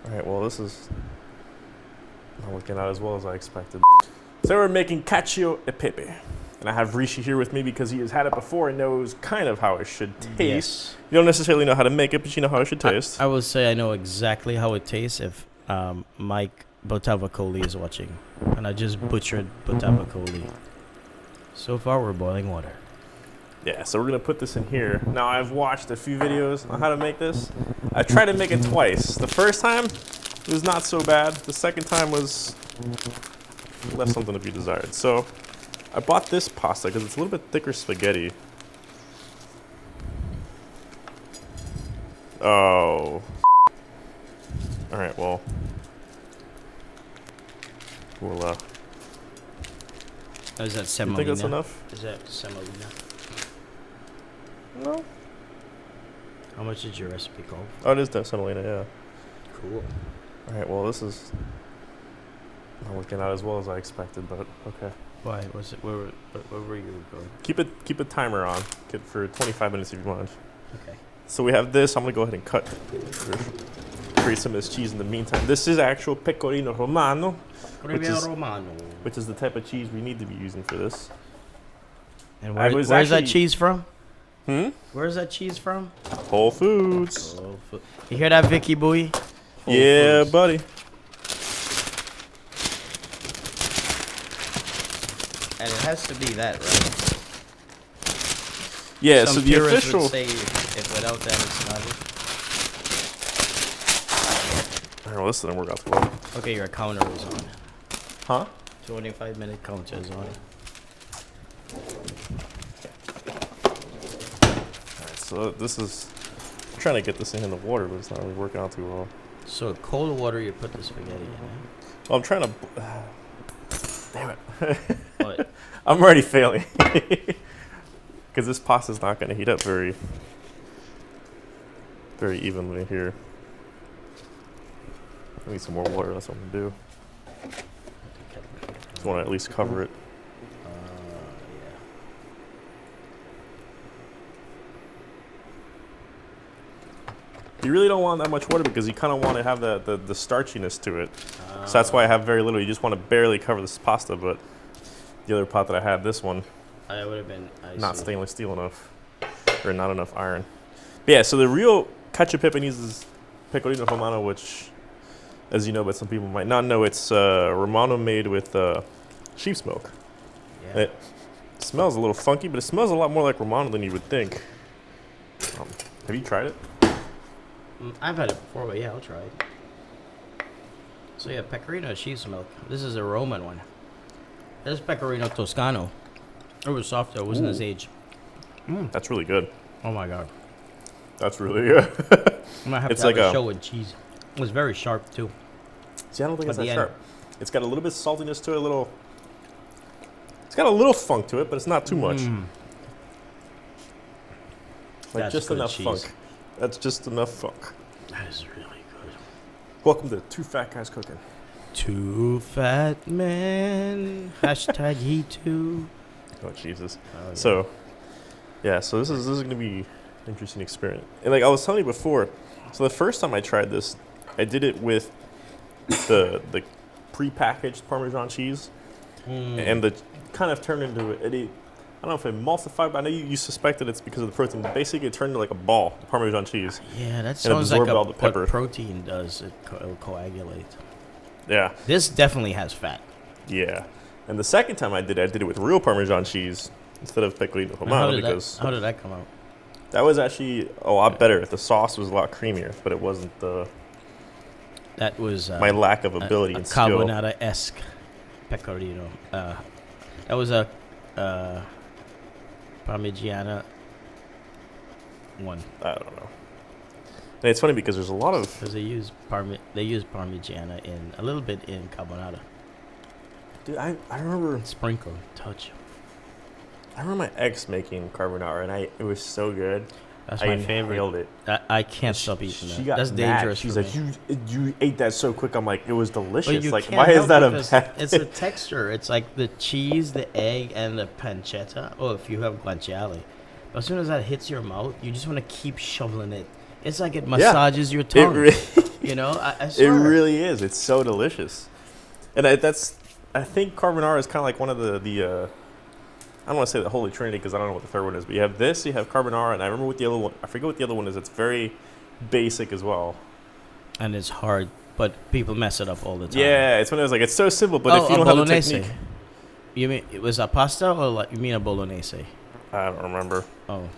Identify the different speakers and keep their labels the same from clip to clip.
Speaker 1: Alright, well, this is not working out as well as I expected. So we're making Cacio e Pepe. And I have Rishi here with me because he has had it before and knows kind of how it should taste.
Speaker 2: Yes.
Speaker 1: You don't necessarily know how to make it, but you know how it should taste.
Speaker 2: I will say I know exactly how it tastes if Mike Botavacoli is watching. And I just butchered Botavacoli. So far, we're boiling water.
Speaker 1: Yeah, so we're going to put this in here. Now, I've watched a few videos on how to make this. I tried to make it twice. The first time, it was not so bad. The second time left something to be desired. So I bought this pasta because it's a little bit thicker spaghetti. Oh. All right, well. We'll,
Speaker 2: Is that semolina?
Speaker 1: you think that's enough?
Speaker 2: Is that semolina?
Speaker 1: No.
Speaker 2: How much did your recipe call?
Speaker 1: Oh, it is that semolina, yeah.
Speaker 2: Cool.
Speaker 1: All right, well, this is not working out as well as I expected, but okay.
Speaker 2: Why? Was it? Where were you going?
Speaker 1: Keep a timer on for 25 minutes if you want.
Speaker 2: Okay.
Speaker 1: So we have this. I'm gonna go ahead and create some of this cheese in the meantime. This is actual Pecorino Romano, which is the type of cheese we need to be using for this.
Speaker 2: And where's that cheese from? Where's that cheese from?
Speaker 1: Whole Foods.
Speaker 2: You hear that, Vicky Boy?
Speaker 1: Yeah,
Speaker 2: Foods.
Speaker 1: buddy.
Speaker 2: And it has to be that, right?
Speaker 1: Yeah,
Speaker 2: Some
Speaker 1: so the
Speaker 2: purists
Speaker 1: official.
Speaker 2: would say if without that it's not it.
Speaker 1: All right, well, this didn't work out too well.
Speaker 2: Okay, your counter is on.
Speaker 1: Huh?
Speaker 2: 25-minute counter is on.
Speaker 1: Alright, so this is. I'm trying to get this thing in the water, but it's not really working out too well.
Speaker 2: So cold water, you put the spaghetti in.
Speaker 1: Well, I'm trying to. Damn it.
Speaker 2: What?
Speaker 1: I'm already failing. Because this pasta's not going to heat up very evenly here. I need some more water, that's what I'm going to do. Just want to at least cover it.
Speaker 2: Yeah.
Speaker 1: You really don't want that much water because you kind of want to have the starchiness to it. So that's why I have very little. You just want to barely cover this pasta, but the other pot that I had, this one,
Speaker 2: I would have been
Speaker 1: not stainless steel enough, or not enough iron. But yeah, so the real Cacio Pepe uses Pecorino Romano, which, as you know, but some people might not know, it's Romano made with sheep's milk.
Speaker 2: Yeah.
Speaker 1: It smells a little funky, but it smells a lot more like Romano than you would think. Have you tried it?
Speaker 2: I've had it before, but yeah, I'll try it. So yeah, Pecorino sheep's milk. This is a Roman one. This is Pecorino Toscano. It was softer. It wasn't as aged.
Speaker 1: That's really good.
Speaker 2: Oh my god.
Speaker 1: That's really good.
Speaker 2: I'm gonna have
Speaker 1: It's
Speaker 2: to have
Speaker 1: like
Speaker 2: a
Speaker 1: a-
Speaker 2: show with cheese. It was very sharp too.
Speaker 1: See, I don't think it's
Speaker 2: At
Speaker 1: that
Speaker 2: the
Speaker 1: sharp. It's got a little bit of saltiness to it, it's got a little funk to it, but it's not too much. Like
Speaker 2: That's
Speaker 1: just
Speaker 2: good
Speaker 1: enough
Speaker 2: cheese.
Speaker 1: funk. That's just enough funk.
Speaker 2: That is really good.
Speaker 1: Welcome to Two Fat Guys Cooking.
Speaker 2: Two fat men. Hashtag he too.
Speaker 1: Oh Jesus.
Speaker 2: Oh, yeah.
Speaker 1: So, yeah. So this is gonna be an interesting experiment. And like I was telling you before, so the first time I tried this, I did it with the prepackaged Parmesan cheese, and the kind of turned into I don't know if it emulsified, but I know you suspected it's because of the protein. But basically, it turned into like a ball, Parmesan cheese.
Speaker 2: Yeah, that sounds like
Speaker 1: absorbed all the pepper.
Speaker 2: what protein does. It'll coagulate.
Speaker 1: Yeah.
Speaker 2: This definitely has fat.
Speaker 1: Yeah. And the second time I did it with real Parmesan cheese instead of Pecorino
Speaker 2: Now,
Speaker 1: Romano because
Speaker 2: how did that come out?
Speaker 1: that was actually a lot better. The sauce was a lot creamier, but it wasn't
Speaker 2: That was
Speaker 1: my lack of ability
Speaker 2: a
Speaker 1: and skill.
Speaker 2: carbonara-esque pecorino. That was a Parmigiana one.
Speaker 1: I don't know. And it's funny because there's a lot of
Speaker 2: Because they use Parmigiana in a little bit in carbonara.
Speaker 1: dude. I remember
Speaker 2: Sprinkle, touch.
Speaker 1: I remember my ex making carbonara, and it was so good.
Speaker 2: That's
Speaker 1: I
Speaker 2: my favorite.
Speaker 1: inhaled it.
Speaker 2: I can't stop eating
Speaker 1: She
Speaker 2: that.
Speaker 1: got
Speaker 2: That's
Speaker 1: mad.
Speaker 2: dangerous.
Speaker 1: She's
Speaker 2: for
Speaker 1: like,
Speaker 2: me.
Speaker 1: you ate that so quick. I'm like, it was delicious.
Speaker 2: But you
Speaker 1: Like,
Speaker 2: can't
Speaker 1: why is
Speaker 2: help
Speaker 1: that a
Speaker 2: because
Speaker 1: bad?
Speaker 2: It's a texture. It's like the cheese, the egg, and the pancetta. Oh, if you have guanciale. But as soon as that hits your mouth, you just want to keep shoveling it. It's like it massages your tongue. You know, I
Speaker 1: It
Speaker 2: swear.
Speaker 1: really is. It's so delicious. And I think carbonara is kind of like one of the I don't want to say the holy trinity because I don't know what the third one is, but you have this, you have carbonara, and I remember what the other one, I forget what the other one is. It's very basic as well.
Speaker 2: And it's hard, but people mess it up all the time.
Speaker 1: Yeah, it's one of those, like, it's so simple, but if you don't have the technique.
Speaker 2: You mean, it was a pasta or like, you mean a bolognese?
Speaker 1: I don't remember.
Speaker 2: Oh.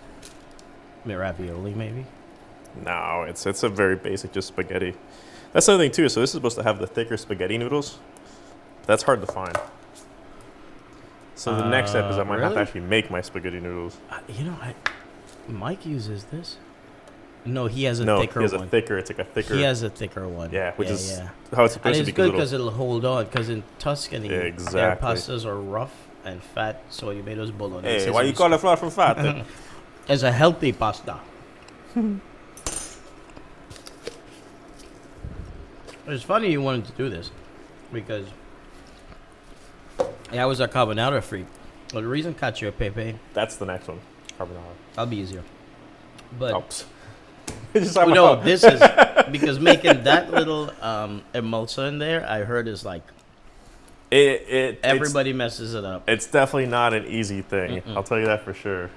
Speaker 2: Ravioli, maybe?
Speaker 1: No, it's a very basic, just spaghetti. That's the other thing, too. So this is supposed to have the thicker spaghetti noodles. That's hard to find. So the next step is I might have to
Speaker 2: really?
Speaker 1: actually make my spaghetti noodles.
Speaker 2: You know, Mike uses this. No, he has a
Speaker 1: No,
Speaker 2: thicker
Speaker 1: he has
Speaker 2: one.
Speaker 1: a thicker. It's like a thicker.
Speaker 2: He has a thicker one.
Speaker 1: Yeah, which is
Speaker 2: yeah.
Speaker 1: how it's
Speaker 2: And
Speaker 1: supposed to
Speaker 2: it's
Speaker 1: be.
Speaker 2: good because it'll hold on. Because in Tuscany,
Speaker 1: Yeah,
Speaker 2: their
Speaker 1: exactly.
Speaker 2: pastas are rough and fat, so you made those bolognese.
Speaker 1: Hey, why you call it flat from fat? Then?
Speaker 2: It's a healthy pasta. It's funny you wanted to do this because I was a carbonara freak. Well, the reason Cacio Pepe,
Speaker 1: That's the next one. Carbonara.
Speaker 2: I'll be easier. But
Speaker 1: Oops. Just like
Speaker 2: no,
Speaker 1: my-
Speaker 2: this is because making that little emulsa in there, I heard is like everybody messes it up.
Speaker 1: It's definitely not an easy thing.
Speaker 2: Mm-mm.
Speaker 1: I'll tell you that for sure.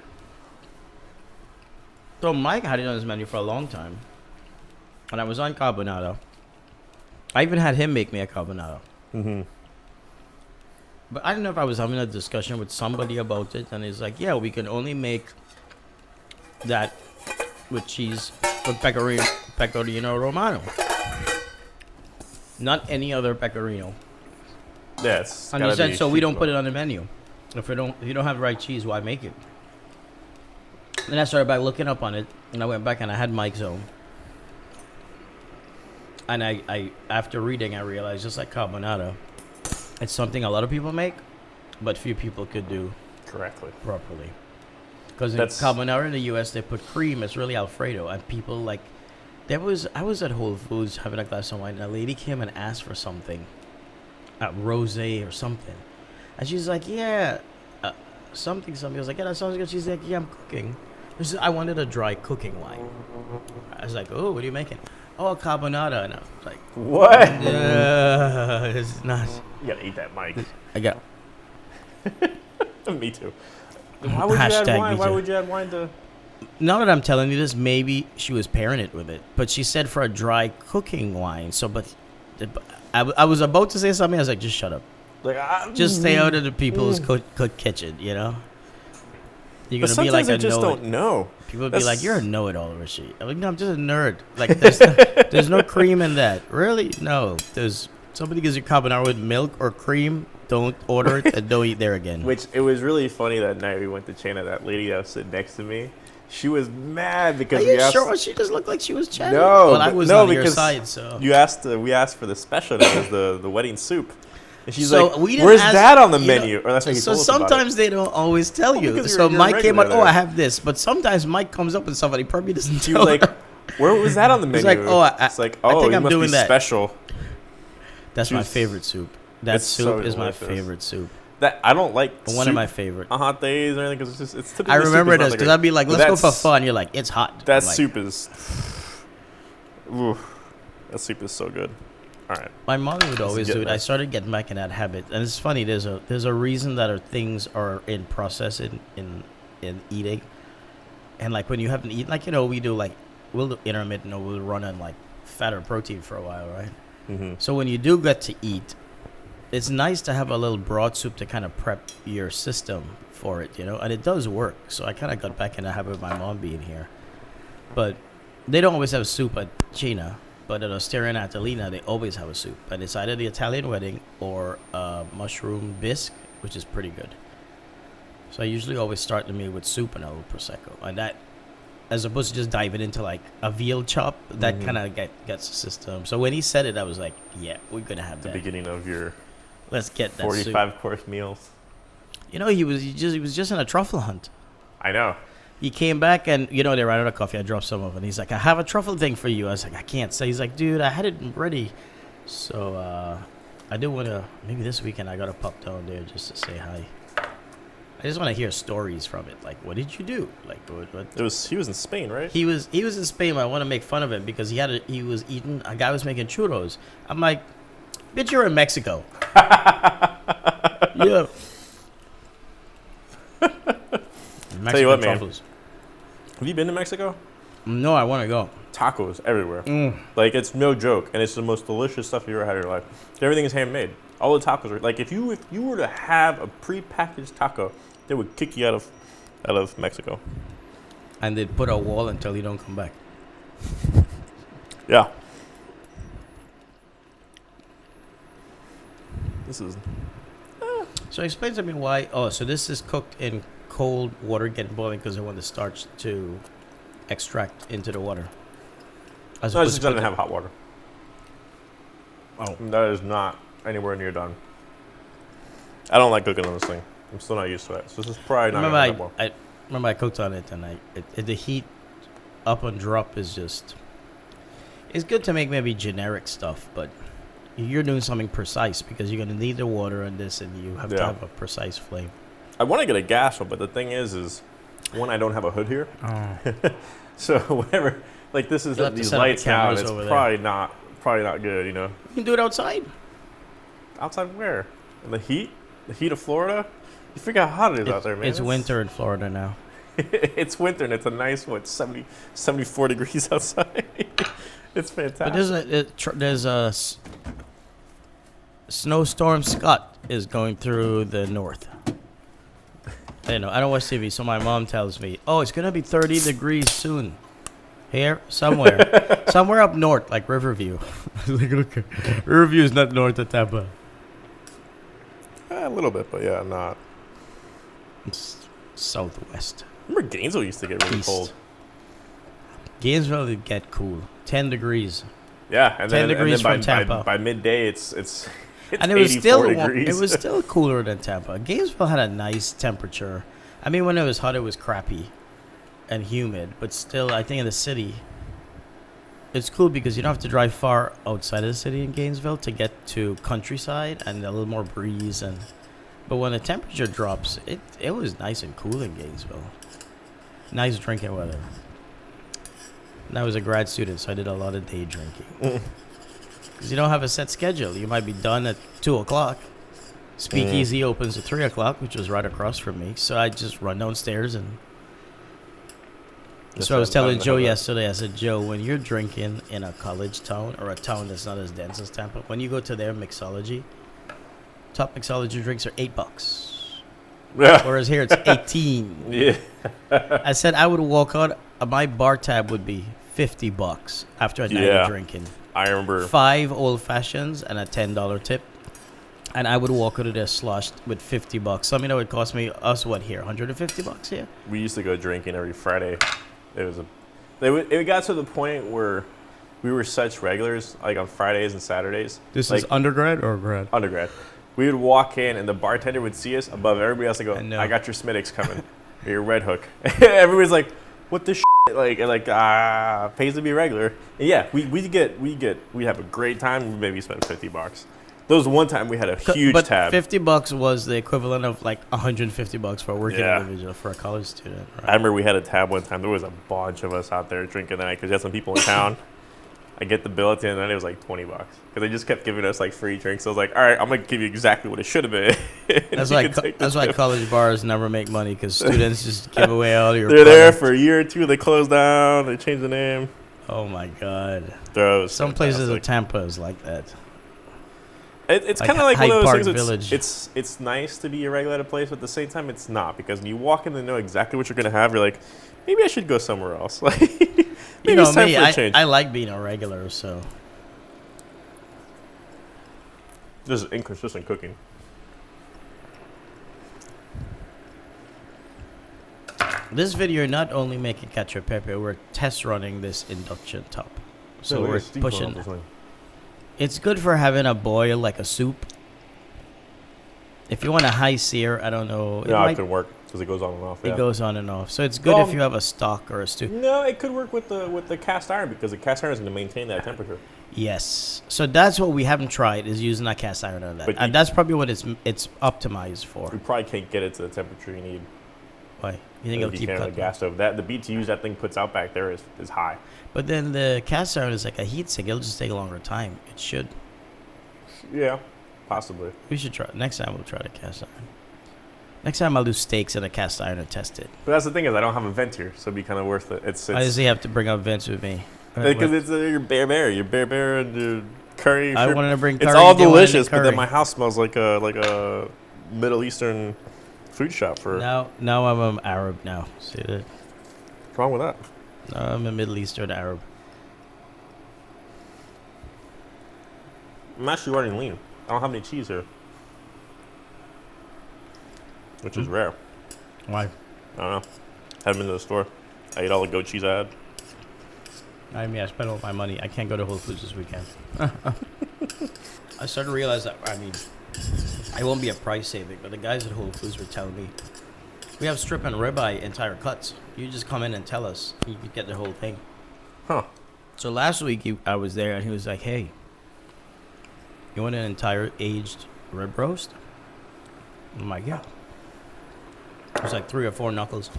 Speaker 2: So Mike had it on his menu for a long time, and I was on carbonara. I even had him make me a carbonara.
Speaker 1: Mm-hmm.
Speaker 2: But I don't know if I was having a discussion with somebody about it, and he's like, "Yeah, we can only make that with cheese with Pecorino Romano, not any other pecorino."
Speaker 1: Yeah, it's
Speaker 2: And he said, "So we don't put it on the menu. If you don't have the right cheese, why make it?" Then I started back looking up on it, and I went back and I had Mike's own. And I after reading, I realized just like carbonara, it's something a lot of people make, but few people could do
Speaker 1: correctly.
Speaker 2: properly. Because in
Speaker 1: That's-
Speaker 2: carbonara in the U.S., they put cream. It's really Alfredo, and people like. I was at Whole Foods having a glass of wine, and a lady came and asked for something, rosé or something, and she's like, "Yeah, something." I was like, "Yeah, that sounds good." She's like, "Yeah, I'm cooking." I wanted a dry cooking wine. I was like, "Oh, what are you making?" "Oh, carbonara," and I was like,
Speaker 1: What?
Speaker 2: "It's not."
Speaker 1: You gotta eat that, Mike.
Speaker 2: I got
Speaker 1: Me too. Why would you add
Speaker 2: Hashtag
Speaker 1: wine?
Speaker 2: me
Speaker 1: Why
Speaker 2: too.
Speaker 1: would you add wine to?
Speaker 2: Now that I'm telling you this, maybe she was pairing it with it. But she said for a dry cooking wine. So, but I was about to say something. I was like, just shut up.
Speaker 1: Like,
Speaker 2: Just stay out of the people's cook kitchen, you know? You're
Speaker 1: But
Speaker 2: going to be like
Speaker 1: sometimes
Speaker 2: a
Speaker 1: I just
Speaker 2: know.
Speaker 1: don't know.
Speaker 2: People would be
Speaker 1: That's-
Speaker 2: like, you're a know-it-all, Rishi. I'm like, no, I'm just a nerd. Like, there's no cream in that. Really? No. There's somebody gives you carbonara with milk or cream. Don't order it and don't eat there again.
Speaker 1: Which, it was really funny that night we went to China. That lady that was sitting next to me, she was mad
Speaker 2: Are
Speaker 1: because we
Speaker 2: you
Speaker 1: asked.
Speaker 2: sure? She just looked like she was chatting.
Speaker 1: No,
Speaker 2: well, I
Speaker 1: but-
Speaker 2: was
Speaker 1: no,
Speaker 2: on your
Speaker 1: because
Speaker 2: side, so.
Speaker 1: We asked for the special. That was the wedding soup. And she's
Speaker 2: So
Speaker 1: like,
Speaker 2: we didn't
Speaker 1: "Where's
Speaker 2: ask-
Speaker 1: that on the
Speaker 2: you know,
Speaker 1: menu?" Or that's what he
Speaker 2: So
Speaker 1: told us about it.
Speaker 2: sometimes they don't always tell you.
Speaker 1: because
Speaker 2: So
Speaker 1: you're
Speaker 2: Mike came out,
Speaker 1: regular
Speaker 2: "Oh, I
Speaker 1: there."
Speaker 2: have this," but sometimes Mike comes up with somebody probably doesn't
Speaker 1: She
Speaker 2: tell
Speaker 1: was like,
Speaker 2: her.
Speaker 1: "Where was that on the menu?"
Speaker 2: He's like, "Oh,
Speaker 1: it's like,
Speaker 2: I
Speaker 1: "Oh,
Speaker 2: think
Speaker 1: you
Speaker 2: I'm
Speaker 1: must
Speaker 2: doing
Speaker 1: be
Speaker 2: that."
Speaker 1: special."
Speaker 2: That's my
Speaker 1: Juice.
Speaker 2: favorite soup. That
Speaker 1: It's
Speaker 2: soup
Speaker 1: so
Speaker 2: is my
Speaker 1: delicious.
Speaker 2: favorite soup.
Speaker 1: That I don't like
Speaker 2: One
Speaker 1: soup
Speaker 2: of my favorite.
Speaker 1: on hot days or anything because it's typically.
Speaker 2: I
Speaker 1: soup
Speaker 2: remember
Speaker 1: is not
Speaker 2: this
Speaker 1: that
Speaker 2: because
Speaker 1: great.
Speaker 2: I'd be like,
Speaker 1: But
Speaker 2: "Let's go for
Speaker 1: that's-
Speaker 2: fun." You're like, "It's hot."
Speaker 1: That
Speaker 2: I'm like,
Speaker 1: soup is. Ooh, that soup is so good. All right.
Speaker 2: My mom would always
Speaker 1: get
Speaker 2: do it.
Speaker 1: there.
Speaker 2: I started getting back in that habit, and it's funny. There's a reason that our things are in process in eating, and like when you haven't eaten, like we do like we'll do intermittent or we'll run on like fat or protein for a while, right?
Speaker 1: Mm-hmm.
Speaker 2: So when you do get to eat, it's nice to have a little broth soup to kind of prep your system for it, and it does work. So I kind of got back in the habit of my mom being here, but they don't always have soup at China. But at Osteria and Atalina, they always have a soup. And it's either the Italian wedding or mushroom bisque, which is pretty good. So I usually always start the meal with soup and a little Prosecco. And that, as opposed to just diving into like a veal chop, that kind of gets the system. So when he said it, I was like, yeah, we're going to have
Speaker 1: The
Speaker 2: that.
Speaker 1: beginning of your
Speaker 2: Let's get that soup.
Speaker 1: 45-course meals.
Speaker 2: He was just in a truffle hunt.
Speaker 1: I know.
Speaker 2: He came back and, they ran out of coffee. I dropped some of it. And he's like, I have a truffle thing for you. I was like, I can't say. He's like, dude, I had it ready. So I do want to, maybe this weekend I got to pop down there just to say hi. just want to hear stories from it. Like, what did you do? Like, what?
Speaker 1: He was in Spain, right?
Speaker 2: He was in Spain. But I want to make fun of him because he was eating. A guy was making churros. I'm like, bitch, you're in Mexico. Yeah.
Speaker 1: Tell you what, man. Have you been to Mexico?
Speaker 2: No, I want to go.
Speaker 1: Tacos everywhere. Like, it's no joke, and it's the most delicious stuff you ever had in your life. Everything is handmade. All the tacos are like, if you were to have a prepackaged taco, they would kick you out of Mexico.
Speaker 2: And they'd put a wall until you don't come back.
Speaker 1: Yeah. This is.
Speaker 2: So explain to me why. Oh, so this is cooked in cold water, getting boiling because they want the starch to extract into the water.
Speaker 1: No, it just doesn't have hot water. Oh, that is not anywhere near done. I don't like cooking on this thing. I'm still not used to it. So this is probably not gonna have more.
Speaker 2: I remember I cooked on it and the heat up and drop is just. It's good to make maybe generic stuff, but you're doing something precise because you're gonna need the water and this, and you have to have a precise flame.
Speaker 1: I want to get a gas one, but the thing is one, I don't have a hood here.
Speaker 2: Oh.
Speaker 1: So whenever, like, this is these lights now, and it's probably not good, you know.
Speaker 2: You can do it outside.
Speaker 1: Outside where? In the heat? The heat of Florida? You forget how hot it is out there, man.
Speaker 2: It's winter in Florida now.
Speaker 1: It's winter, and it's a nice, 74 degrees outside. It's fantastic.
Speaker 2: But there's a snowstorm. Scott is going through the north. I don't watch TV, so my mom tells me, "Oh, it's gonna be 30 degrees soon." Here, somewhere up north, like Riverview. Like, okay. Riverview is not north of Tampa.
Speaker 1: A little bit, but yeah, not.
Speaker 2: It's southwest.
Speaker 1: Remember Gainesville used to get really cold.
Speaker 2: Gainesville would get cool. 10 degrees.
Speaker 1: Yeah, and
Speaker 2: 10 degrees
Speaker 1: by,
Speaker 2: from Tampa.
Speaker 1: By midday, it's
Speaker 2: and it was still
Speaker 1: degrees.
Speaker 2: It was still cooler than Tampa. Gainesville had a nice temperature. I mean, when it was hot, it was crappy and humid, but still, I think in the city, it's cool because you don't have to drive far outside of the city in Gainesville to get to countryside and a little more breeze. But when the temperature drops, it was nice and cool in Gainesville. Nice drinking weather. And I was a grad student, so I did a lot of day drinking. Because you don't have a set schedule. You might be done at 2 o'clock. Speakeasy opens at 3 o'clock, which was right across from me. So I just run downstairs and... So I was telling Joe yesterday, I said, Joe, when you're drinking in a college town or a town that's not as dense as Tampa, when you go to their mixology, top mixology drinks are $8.
Speaker 1: Yeah.
Speaker 2: Whereas here it's 18.
Speaker 1: Yeah.
Speaker 2: I said I would walk out, my bar tab would be $50 after a night of drinking.
Speaker 1: I remember
Speaker 2: 5 old fashions and a $10 tip. And I would walk out of there sloshed with $50. Something that would cost us what here, $150 here?
Speaker 1: We used to go drinking every Friday. It got to the point where we were such regulars, like on Fridays and Saturdays.
Speaker 2: This
Speaker 1: like,
Speaker 2: is undergrad or grad?
Speaker 1: Undergrad. We would walk in, and the bartender would see us above everybody else and go, I got your Smittix coming, or your Red Hook. Everybody's like, what the shit? Pays to be regular. And yeah, we have a great time. We maybe spend $50. There was one time we had a huge tab.
Speaker 2: $50 was the equivalent of like $150 for a working individual for a college student. Right?
Speaker 1: I remember we had a tab one time. There was a bunch of us out there drinking that night because you had some people in town. I get the bill at the end of the night. It was like $20 because they just kept giving us like free drinks. So I was like, all right, I'm gonna give you exactly what it should have been.
Speaker 2: That's why college bars never make money because students just give away all your.
Speaker 1: They're there for a year or two. They close down. They change the name.
Speaker 2: Oh my god.
Speaker 1: Some
Speaker 2: places in Tampa is like that.
Speaker 1: It's kind of like one of those things.
Speaker 2: Village.
Speaker 1: It's nice to be a regular at a place, but at the same time, it's not because when you walk in and know exactly what you're gonna have, you're like, maybe I should go somewhere else. Like, maybe it's time for a change.
Speaker 2: I like being a regular, so.
Speaker 1: This is inconsistent cooking.
Speaker 2: This video not only making Cacio Pepe, we're test running this induction top, so we're pushing. It's good for having a boil like a soup. If you want a high sear, I don't know.
Speaker 1: It could work because it goes on and off.
Speaker 2: It goes on and off. So it's good if you have a stock or a stew.
Speaker 1: No, it could work with the cast iron because the cast iron is going to maintain that temperature.
Speaker 2: Yes. So that's what we haven't tried is using a cast iron on that.
Speaker 1: But
Speaker 2: And that's probably what it's optimized for.
Speaker 1: We probably can't get it to the temperature you need.
Speaker 2: Why? You think it'll keep
Speaker 1: the
Speaker 2: cooking?
Speaker 1: gas stove. The BTUs that thing puts out back there is high.
Speaker 2: But then the cast iron is like a heat sink. It'll just take a longer time. It should.
Speaker 1: Yeah, possibly.
Speaker 2: We should try. Next time we'll try the cast iron. Next time I'll do steaks in a cast iron and test it.
Speaker 1: But that's the thing is I don't have a vent here, so it'd be kind of worth it. It's
Speaker 2: I usually have to bring up vents with me.
Speaker 1: because it's your bear and your curry.
Speaker 2: I
Speaker 1: shrimp.
Speaker 2: wanted to bring curry.
Speaker 1: It's all
Speaker 2: they wanted the
Speaker 1: delicious, but then
Speaker 2: curry.
Speaker 1: my house smells like a Middle Eastern food shop.
Speaker 2: Now I'm an Arab now. See that?
Speaker 1: What's wrong with that?
Speaker 2: No, I'm a Middle Eastern Arab.
Speaker 1: I'm actually running lean. I don't have any cheese here, which is rare.
Speaker 2: Why?
Speaker 1: I don't know. Haven't been to the store. I ate all the goat cheese I had.
Speaker 2: I mean, I spent all my money. I can't go to Whole Foods this weekend. I started to realize that, I mean, I won't be a price saving, but the guys at Whole Foods were telling me, we have strip and ribeye entire cuts. You just come in and tell us. You could get the whole thing.
Speaker 1: Huh.
Speaker 2: So last week I was there and he was like, hey, you want an entire aged rib roast? I'm like, yeah. It was like 3 or 4 knuckles.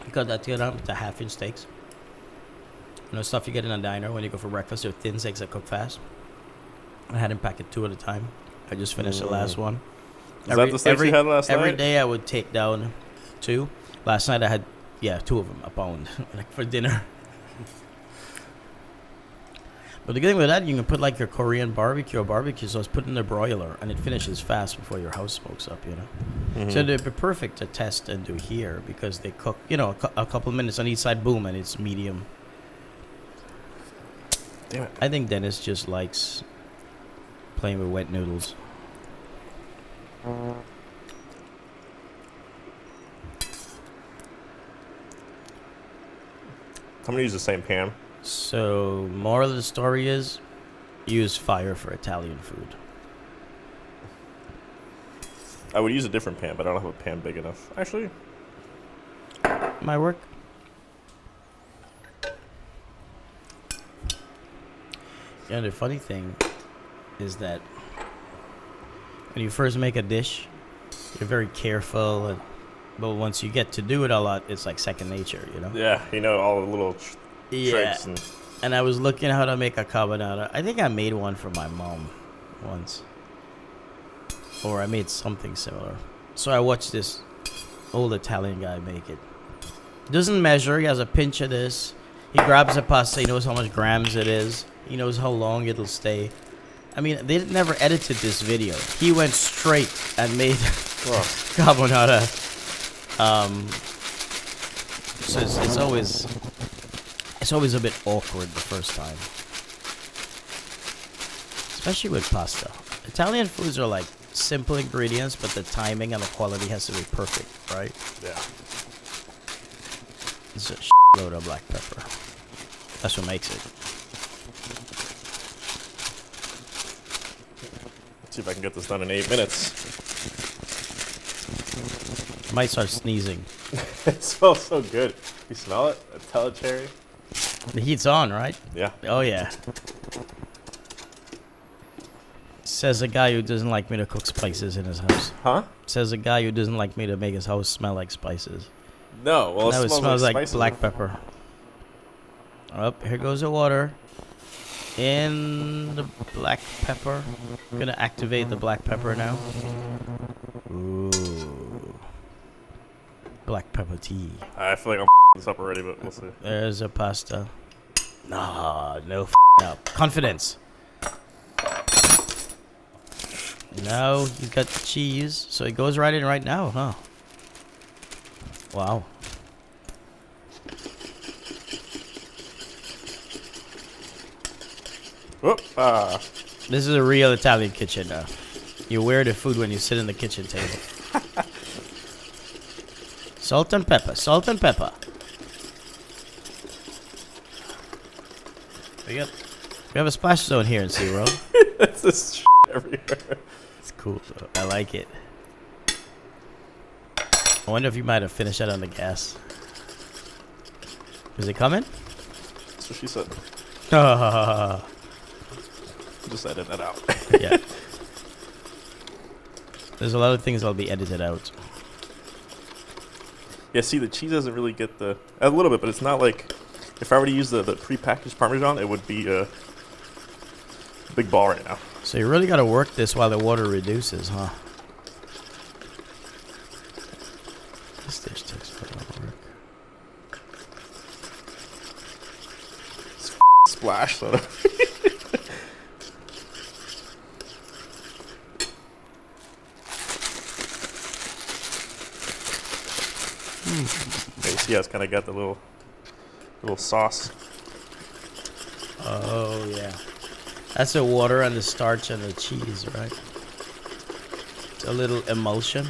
Speaker 2: You cut that together to half-inch steaks. You know, stuff you get in a diner when you go for breakfast. They're thin steaks that cook fast. I had him pack it 2 at a time. I just finished the last one.
Speaker 1: Is that the steaks you had last night?
Speaker 2: Every day I would take down 2. Last night I had, 2 of them, a pound, like for dinner. But the good thing with that, you can put like your Korean barbecue or barbecue sauce, put in the broiler, and it finishes fast before your house smokes up, you know.
Speaker 1: Mm-hmm.
Speaker 2: So they'd be perfect to test and do here because they cook, you know, a couple of minutes on each side, boom, and it's medium.
Speaker 1: Damn it.
Speaker 2: I think Dennis just likes playing with wet noodles.
Speaker 1: I'm gonna use the same pan.
Speaker 2: So, moral of the story is, use fire for Italian food.
Speaker 1: I would use a different pan, but I don't have a pan big enough. Actually,
Speaker 2: My work. Yeah, the funny thing is that when you first make a dish, you're very careful, but once you get to do it a lot, it's like second nature, you know?
Speaker 1: yeah, you know all the little tricks and
Speaker 2: And I was looking how to make a carbonara. I think I made one for my mom once. Or I made something similar. So I watched this old Italian guy make it. Doesn't measure. He has a pinch of this. He grabs the pasta. He knows how much grams it is. He knows how long it'll stay. I mean, they never edited this video. He went straight and made carbonara. So it's always a bit awkward the first time, especially with pasta. Italian foods are like simple ingredients, but the timing and the quality has to be perfect, right?
Speaker 1: yeah.
Speaker 2: It's a load of black pepper. That's what makes it.
Speaker 1: Let's see if I can get this done in 8 minutes.
Speaker 2: I might start sneezing.
Speaker 1: It smells so good. You smell it? A telecherry?
Speaker 2: The heat's on, right?
Speaker 1: Yeah.
Speaker 2: Oh yeah. Says a guy who doesn't like me to cook spices in his house.
Speaker 1: Huh?
Speaker 2: Says a guy who doesn't like me to make his house smell like spices.
Speaker 1: No. Well,
Speaker 2: No,
Speaker 1: it smells
Speaker 2: like
Speaker 1: spices.
Speaker 2: black pepper. Up, here goes the water. In the black pepper. I'm gonna activate the black pepper now. Ooh. Black pepper tea.
Speaker 1: I feel like I'm this up already, but we'll see.
Speaker 2: There's a pasta. Nah, no up. Confidence. Now you got the cheese, so it goes right in right now, huh? Wow.
Speaker 1: Whoop.
Speaker 2: This is a real Italian kitchen now. You wear the food when you sit in the kitchen table. Salt and pepper, salt and pepper. We have a splash zone here in Zero.
Speaker 1: It's this everywhere.
Speaker 2: It's cool though. I like it. I wonder if you might have finished that on the gas. Is it coming?
Speaker 1: That's what she said. Just edit that out.
Speaker 2: Yeah. There's a lot of things that'll be edited out.
Speaker 1: Yeah, see, the cheese doesn't really get a little bit, but it's not like, if I were to use the prepackaged Parmesan, it would be a big ball right now.
Speaker 2: So you really got to work this while the water reduces, huh? This dish takes a lot of work.
Speaker 1: Splash, so. You see how it's kind of got the little sauce.
Speaker 2: Oh, yeah. That's the water and the starch and the cheese, right? It's a little emulsion.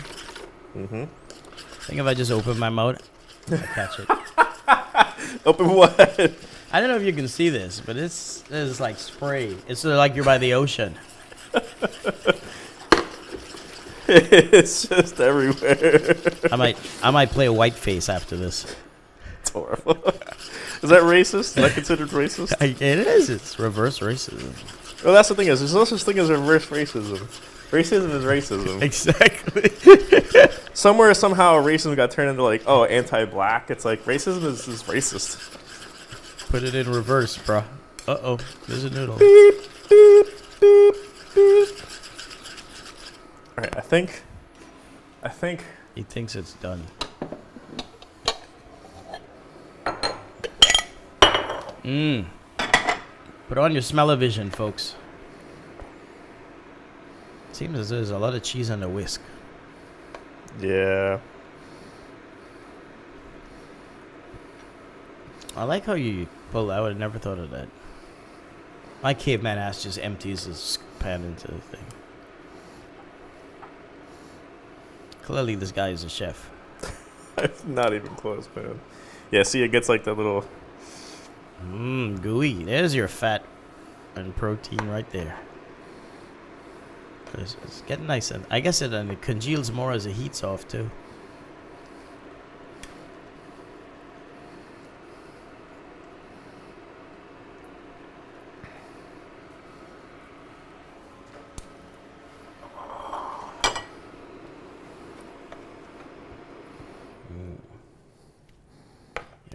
Speaker 1: Mm-hmm.
Speaker 2: I think if I just open my mouth, I catch it.
Speaker 1: Open what?
Speaker 2: I don't know if you can see this, but it's like spray. It's like you're by the ocean.
Speaker 1: It's just everywhere.
Speaker 2: I might play a white face after this.
Speaker 1: It's horrible. Is that racist? Is that considered racist?
Speaker 2: It is. It's reverse racism.
Speaker 1: Well, that's the thing is, there's no such thing as reverse racism. Racism is racism.
Speaker 2: Exactly.
Speaker 1: Somewhere, somehow, racism got turned into like, oh, anti-black. It's like, racism is racist.
Speaker 2: Put it in reverse, bro. Uh-oh. There's a noodle.
Speaker 1: Beep, beep, beep, beep. All right, I think.
Speaker 2: He thinks it's done. Put on your smell-o-vision, folks. Seems as there's a lot of cheese on the whisk.
Speaker 1: Yeah.
Speaker 2: I like how you pull out. I never thought of that. My caveman ass just empties his pan into the thing. Clearly, this guy is a chef.
Speaker 1: Not even close, man. Yeah, see, it gets like that little.
Speaker 2: Gooey. There's your fat and protein right there. It's getting nice, and I guess it congeals more as it heats off too.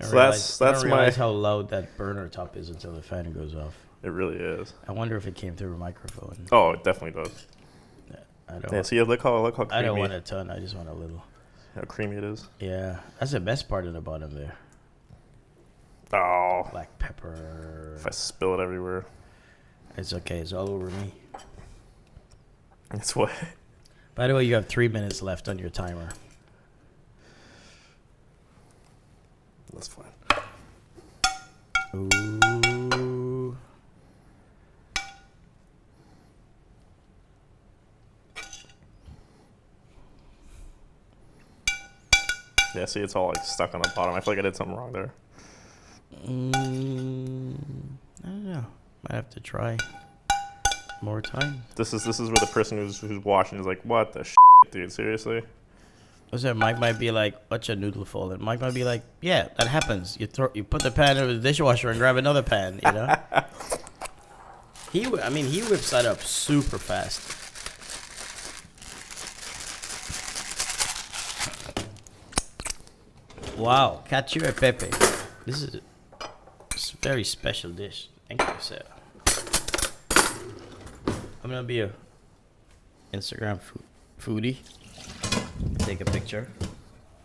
Speaker 1: So that's
Speaker 2: I don't realize
Speaker 1: my.
Speaker 2: how loud that burner top is until the fan goes off.
Speaker 1: It really is.
Speaker 2: I wonder if it came through a microphone.
Speaker 1: Oh, it definitely does.
Speaker 2: I don't.
Speaker 1: Yeah, see, look how creamy.
Speaker 2: I don't want a ton. I just want a little.
Speaker 1: How creamy it is.
Speaker 2: Yeah, that's the best part of the bottom there.
Speaker 1: Oh.
Speaker 2: Black pepper.
Speaker 1: If I spill it everywhere.
Speaker 2: It's okay. It's all over me.
Speaker 1: It's what?
Speaker 2: By the way, you have 3 minutes left on your timer.
Speaker 1: That's fine.
Speaker 2: Ooh.
Speaker 1: Yeah, see, it's all like stuck on the bottom. I feel like I did something wrong there.
Speaker 2: I don't know. Might have to try more time.
Speaker 1: This is where the person who's watching is like, what the shit, dude? Seriously?
Speaker 2: So Mike might be like, "What's a noodle fall?" And Mike might be like, "Yeah, that happens. You put the pan over the dishwasher and grab another pan." You know. He whips that up super fast. Wow, Cacio and Pepe. This is a very special dish. Thank you, sir. I'm gonna be a Instagram foodie. Take a picture.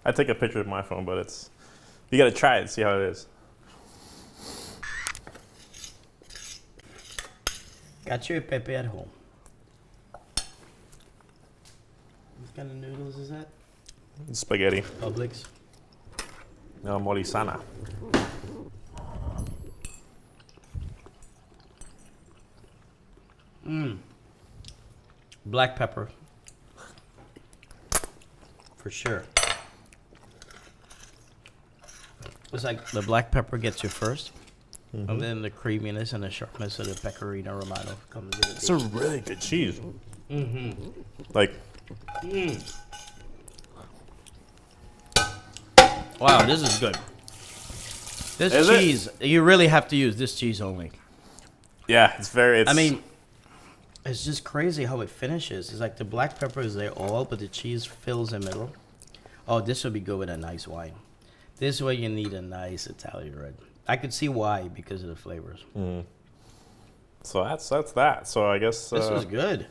Speaker 1: I take a picture with my phone, but it's you gotta try it, see how it is.
Speaker 2: Cacio and Pepe at home. What kind of noodles is that?
Speaker 1: Spaghetti.
Speaker 2: Publix.
Speaker 1: No, molisana.
Speaker 2: Black pepper. For sure. It's like the black pepper gets you first, and then the creaminess and the sharpness of the Pecorino Romano comes in.
Speaker 1: It's a really good cheese. Like,
Speaker 2: wow, this is good. This
Speaker 1: Is
Speaker 2: cheese, you really have to use this cheese only.
Speaker 1: yeah, it's very. It's,
Speaker 2: I mean, It's just crazy how it finishes. It's like the black pepper is there all, but the cheese fills the middle. Oh, this would be good with a nice wine. This way you need a nice Italian red. I could see why, because of the flavors.
Speaker 1: So that's that. So I guess
Speaker 2: This was good.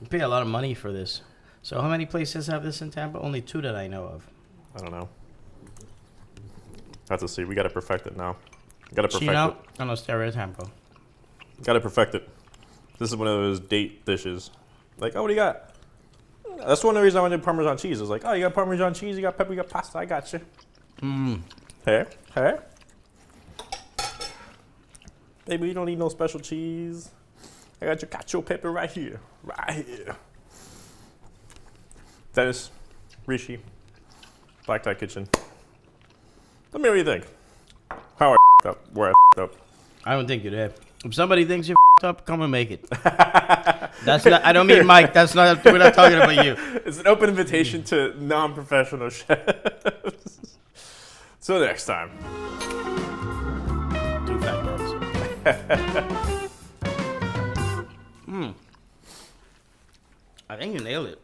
Speaker 2: You pay a lot of money for this. So how many places have this in Tampa? Only 2 that I know of.
Speaker 1: I don't know. Have to see. We got to perfect it now. Got to perfect
Speaker 2: Chino
Speaker 1: it.
Speaker 2: and Osteria Tampa.
Speaker 1: Got to perfect it. This is one of those date dishes. Like, oh, what do you got? That's one of the reasons I wanted Parmesan cheese. I was like, oh, you got Parmesan cheese, you got pepper, you got pasta, I got you. Hey. Baby, you don't need no special cheese. I got your Cacio Pepe right here. Right here. Dennis, Rishi, BlackTieKitchen. Let me know what you think. How I up, where I up.
Speaker 2: I don't think you're there. If somebody thinks you're up, come and make it. That's not. I don't mean Mike. That's not. We're not talking about you.
Speaker 1: It's an open invitation to non-professional chefs. So next time.
Speaker 2: 2 fat guys. I think you nailed it.